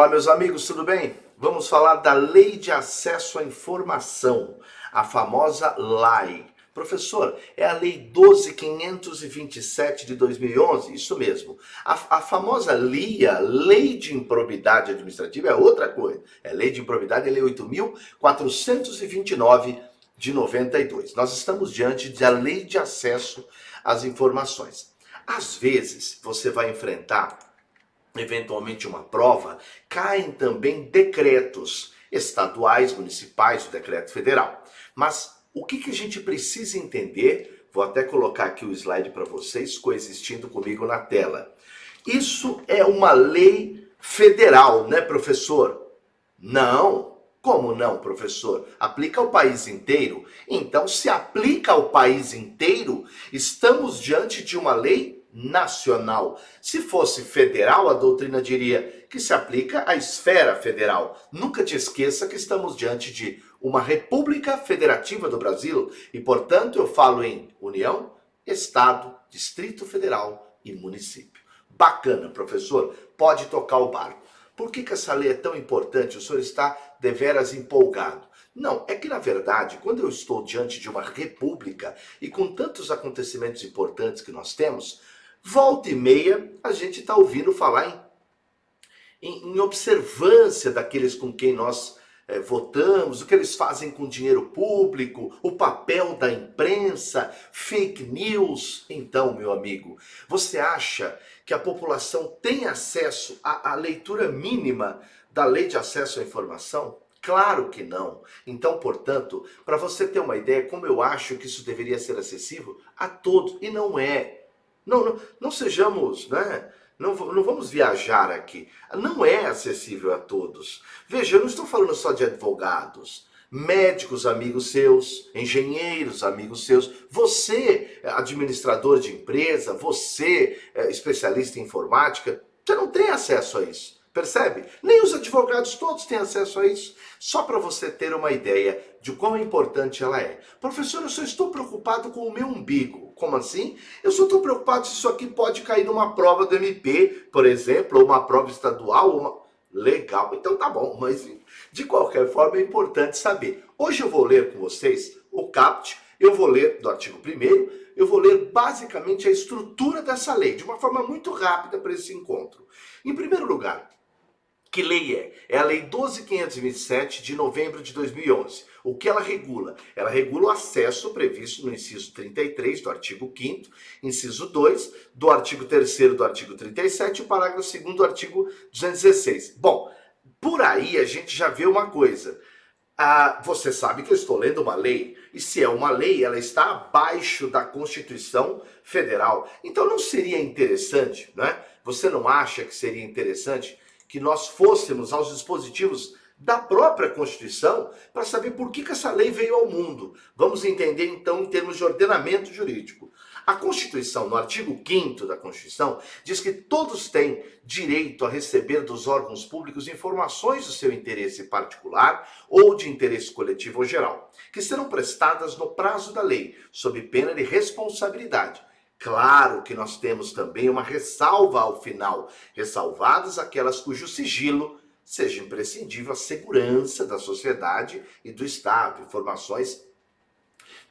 Olá, meus amigos, tudo bem? Vamos falar da Lei de Acesso à Informação, a famosa LAI. Professor, é a Lei 12.527 de 2011? Isso mesmo. A famosa LIA, Lei de Improbidade Administrativa, é outra coisa. É Lei de Improbidade, é Lei 8.429 de 92. Nós estamos diante da Lei de Acesso às Informações. Às vezes, você vai enfrentar eventualmente uma prova, caem também decretos estaduais, municipais, o decreto federal. Mas o que a gente precisa entender, vou até colocar aqui o slide para vocês, coexistindo comigo na tela. Isso é uma lei federal, né, professor? Não. Como não, professor? Aplica ao país inteiro? Então, se aplica ao país inteiro, estamos diante de uma lei nacional. Se fosse federal, a doutrina diria que se aplica à esfera federal. Nunca te esqueça que estamos diante de uma República Federativa do Brasil e, portanto, eu falo em União, Estado, Distrito Federal e município. Bacana, professor. Pode tocar o barco. Por que essa lei é tão importante? O senhor está deveras empolgado. Não, é que na verdade, quando eu estou diante de uma república e com tantos acontecimentos importantes que nós temos, volta e meia a gente está ouvindo falar em observância daqueles com quem nós votamos, o que eles fazem com dinheiro público, o papel da imprensa, fake news. Então, meu amigo, você acha que a população tem acesso à leitura mínima da Lei de Acesso à Informação? Claro que não. Então, portanto, para você ter uma ideia, como eu acho que isso deveria ser acessível a todos, e não é. Não sejamos, né? Não vamos viajar aqui. Não é acessível a todos. Veja, eu não estou falando só de advogados, médicos, amigos seus, engenheiros, amigos seus, você, administrador de empresa, você, especialista em informática, você não tem acesso a isso. Percebe? Nem os advogados todos têm acesso a isso. Só para você ter uma ideia de quão importante ela é. Professor, eu só estou preocupado com o meu umbigo. Como assim? Eu só estou preocupado se isso aqui pode cair numa prova do MP, por exemplo, ou uma prova estadual, ou uma... Legal, então tá bom, mas de qualquer forma é importante saber. Hoje eu vou ler com vocês o caput, eu vou ler do artigo 1º, eu vou ler basicamente a estrutura dessa lei, de uma forma muito rápida para esse encontro. Em primeiro lugar, que lei é? É a Lei 12.527 de novembro de 2011. O que ela regula? Ela regula o acesso previsto no inciso 33 do artigo 5º, inciso 2 do artigo 3º do artigo 37 e o parágrafo 2º do artigo 216. Bom, por aí a gente já vê uma coisa. Você sabe que eu estou lendo uma lei, e se é uma lei, ela está abaixo da Constituição Federal. Então não seria interessante, né? Você não acha que seria interessante que nós fôssemos aos dispositivos da própria Constituição para saber por que essa lei veio ao mundo? Vamos entender então em termos de ordenamento jurídico. A Constituição, no artigo 5º da Constituição, diz que todos têm direito a receber dos órgãos públicos informações do seu interesse particular ou de interesse coletivo ou geral, que serão prestadas no prazo da lei, sob pena de responsabilidade. Claro que nós temos também uma ressalva ao final, ressalvadas aquelas cujo sigilo seja imprescindível à segurança da sociedade e do Estado, informações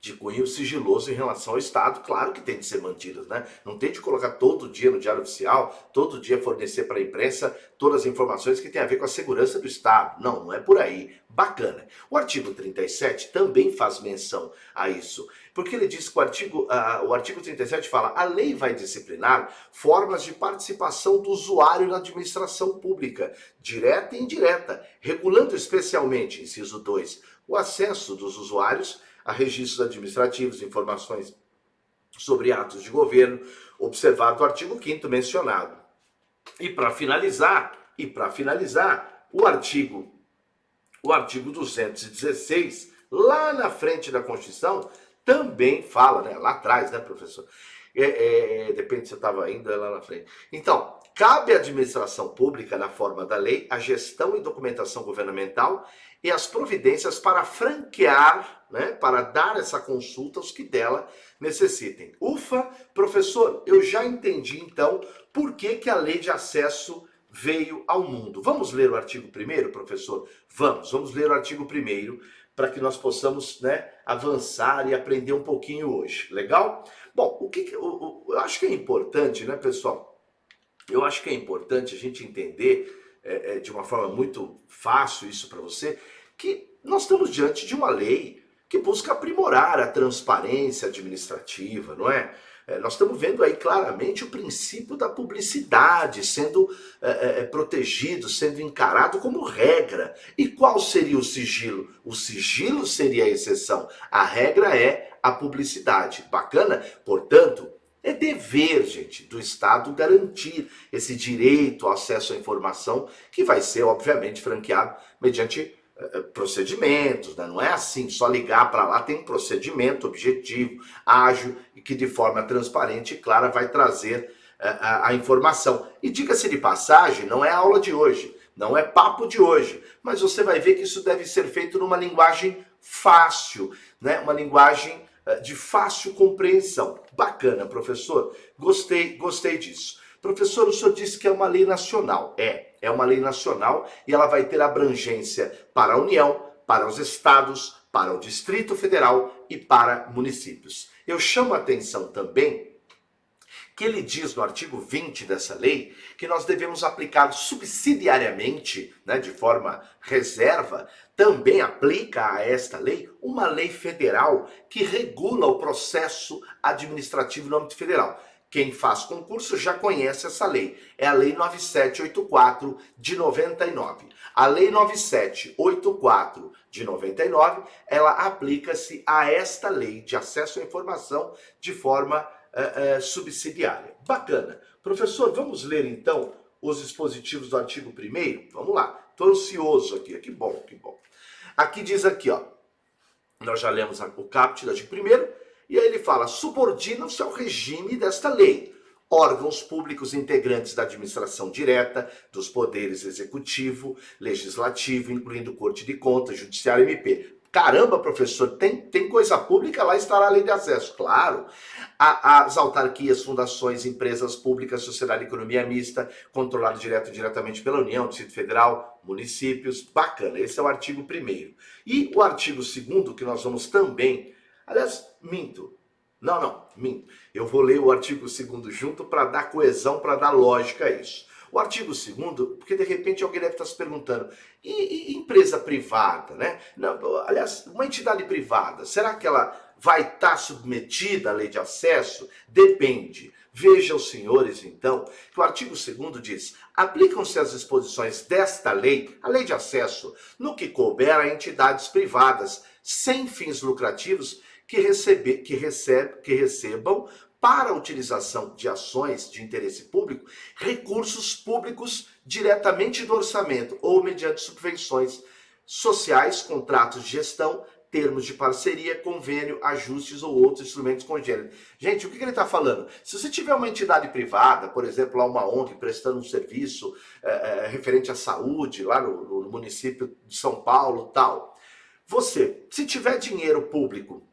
de cunho sigiloso em relação ao Estado, claro que tem de ser mantidas, né? Não tem de colocar todo dia no Diário Oficial, todo dia fornecer para a imprensa todas as informações que têm a ver com a segurança do Estado. Não, não é por aí. Bacana. O artigo 37 também faz menção a isso, porque ele diz que o artigo 37 fala: a lei vai disciplinar formas de participação do usuário na administração pública, direta e indireta, regulando especialmente, inciso 2, o acesso dos usuários a registros administrativos, informações sobre atos de governo, observado o artigo 5º mencionado. E para finalizar, o artigo 216, lá na frente da Constituição, também fala, né? Lá atrás, né, professor? Depende se eu estava ainda lá na frente. Então, cabe à administração pública, na forma da lei, a gestão e documentação governamental e as providências para franquear, né, para dar essa consulta aos que dela necessitem. Ufa, professor, eu já entendi então por que a lei de acesso veio ao mundo. Vamos ler o artigo 1º, professor? Vamos ler o artigo 1º para que nós possamos, né, avançar e aprender um pouquinho hoje. Legal? Bom, eu acho que é importante, né, pessoal? Eu acho que é importante a gente entender de uma forma muito fácil isso para você, que nós estamos diante de uma lei que busca aprimorar a transparência administrativa, não é? Nós estamos vendo aí claramente o princípio da publicidade sendo protegido, sendo encarado como regra. E qual seria o sigilo? O sigilo seria a exceção. A regra é a publicidade. Bacana? Portanto, é dever, gente, do Estado garantir esse direito ao acesso à informação que vai ser, obviamente, franqueado mediante procedimentos, né? Não é assim, só ligar para lá, tem um procedimento objetivo, ágil e que de forma transparente e clara vai trazer a informação. E diga-se de passagem, não é aula de hoje, não é papo de hoje, mas você vai ver que isso deve ser feito numa linguagem fácil, né? Uma linguagem de fácil compreensão. Bacana, professor, gostei disso. Professor, o senhor disse que é uma lei nacional. É uma lei nacional e ela vai ter abrangência para a União, para os estados, para o Distrito Federal e para municípios. Eu chamo a atenção também que ele diz no artigo 20 dessa lei que nós devemos aplicar subsidiariamente, né, de forma reserva, também aplica a esta lei uma lei federal que regula o processo administrativo no âmbito federal. Quem faz concurso já conhece essa lei. É a Lei 9784 de 99. A Lei 9784 de 99, ela aplica-se a esta lei de acesso à informação de forma subsidiária. Bacana. Professor, vamos ler então os dispositivos do artigo 1º? Vamos lá. Estou ansioso aqui. Que bom, que bom. Aqui diz aqui, ó. Nós já lemos o caput do artigo 1º. E aí ele fala, subordinam-se ao regime desta lei órgãos públicos integrantes da administração direta, dos poderes executivo, legislativo, incluindo Corte de Contas, Judiciário e MP. Caramba, professor, tem coisa pública, lá estará a lei de acesso. Claro, as autarquias, fundações, empresas públicas, sociedade e economia mista, controlado direto e diretamente pela União, Distrito Federal, municípios. Bacana, esse é o artigo 1º. E o artigo 2º, que nós vamos também... Aliás, minto. Minto. Eu vou ler o artigo 2º junto para dar coesão, para dar lógica a isso. O artigo 2º, porque de repente alguém deve estar se perguntando, e empresa privada, né? Não, aliás, uma entidade privada, será que ela vai estar submetida à lei de acesso? Depende. Vejam, senhores, então, que o artigo 2º diz, aplicam-se as disposições desta lei, a lei de acesso, no que couber a entidades privadas, sem fins lucrativos, que recebam para a utilização de ações de interesse público, recursos públicos diretamente do orçamento ou mediante subvenções sociais, contratos de gestão, termos de parceria, convênio, ajustes ou outros instrumentos congêneros. Gente, o que ele está falando? Se você tiver uma entidade privada, por exemplo, lá uma ONG prestando um serviço referente à saúde, lá no município de São Paulo, tal, você, se tiver dinheiro público,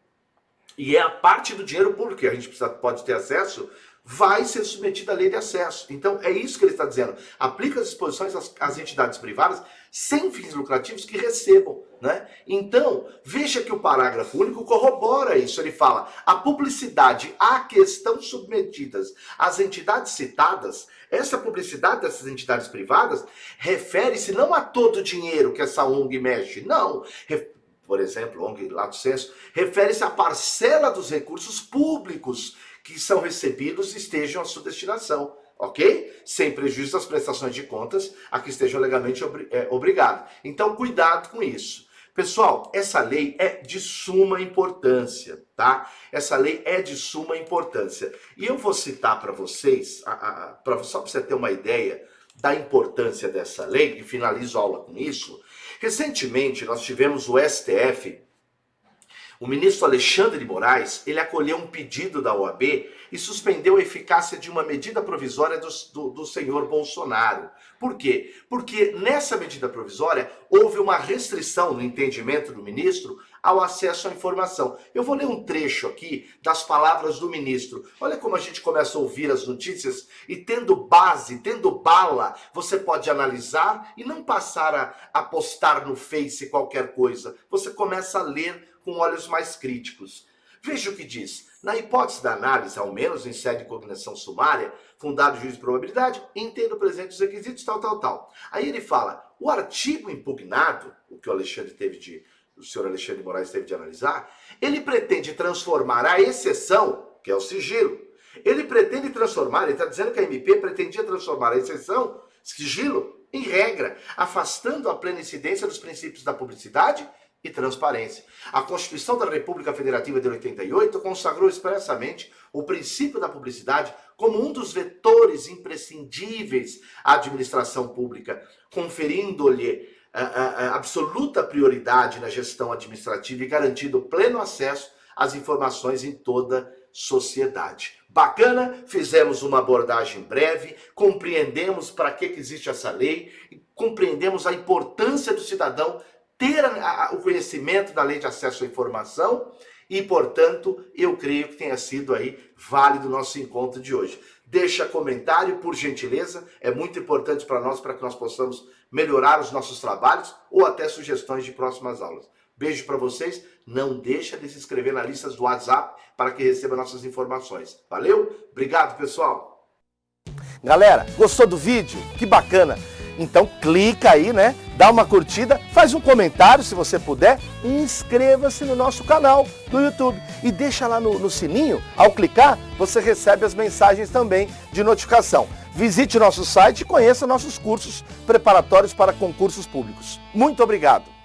e é a parte do dinheiro público que a gente pode ter acesso, vai ser submetida à lei de acesso. Então, é isso que ele está dizendo. Aplica as disposições às entidades privadas sem fins lucrativos que recebam, né? Então, veja que o parágrafo único corrobora isso. Ele fala, a publicidade a que estão submetidas as entidades citadas, essa publicidade dessas entidades privadas, refere-se não a todo o dinheiro que essa ONG mexe, não. Por exemplo, ONG Lato Sensu, refere-se à parcela dos recursos públicos que são recebidos e estejam à sua destinação, ok? Sem prejuízo das prestações de contas a que estejam legalmente obrigados. Então, cuidado com isso. Pessoal, essa lei é de suma importância, tá? Essa lei é de suma importância. E eu vou citar para vocês, só para você ter uma ideia da importância dessa lei, e finalizo a aula com isso. Recentemente, nós tivemos o STF O ministro Alexandre de Moraes, ele acolheu um pedido da OAB e suspendeu a eficácia de uma medida provisória do senhor Bolsonaro. Por quê? Porque nessa medida provisória houve uma restrição no entendimento do ministro ao acesso à informação. Eu vou ler um trecho aqui das palavras do ministro. Olha como a gente começa a ouvir as notícias e tendo base, tendo bala, você pode analisar e não passar a postar no Face qualquer coisa. Você começa a ler com olhos mais críticos. Veja o que diz. Na hipótese da análise, ao menos em sede de cognição sumária, fundado o juízo de probabilidade, entendo presente os requisitos, tal. Aí ele fala, o artigo impugnado, o que o senhor Alexandre de Moraes teve de analisar, ele pretende transformar a exceção, que é o sigilo, ele está dizendo que a MP pretendia transformar a exceção, sigilo, em regra, afastando a plena incidência dos princípios da publicidade e transparência. A Constituição da República Federativa de 88 consagrou expressamente o princípio da publicidade como um dos vetores imprescindíveis à administração pública, conferindo-lhe absoluta prioridade na gestão administrativa e garantindo pleno acesso às informações em toda sociedade. Bacana, fizemos uma abordagem breve, compreendemos para que existe essa lei, compreendemos a importância do cidadão ter o conhecimento da lei de acesso à informação e, portanto, eu creio que tenha sido aí válido o nosso encontro de hoje. Deixa comentário, por gentileza, é muito importante para que nós possamos melhorar os nossos trabalhos ou até sugestões de próximas aulas. Beijo para vocês, não deixa de se inscrever na lista do WhatsApp para que receba nossas informações. Valeu? Obrigado, pessoal! Galera, gostou do vídeo? Que bacana! Então clica aí, né? Dá uma curtida, faz um comentário se você puder e inscreva-se no nosso canal do YouTube. E deixa lá no sininho, ao clicar, você recebe as mensagens também de notificação. Visite nosso site e conheça nossos cursos preparatórios para concursos públicos. Muito obrigado!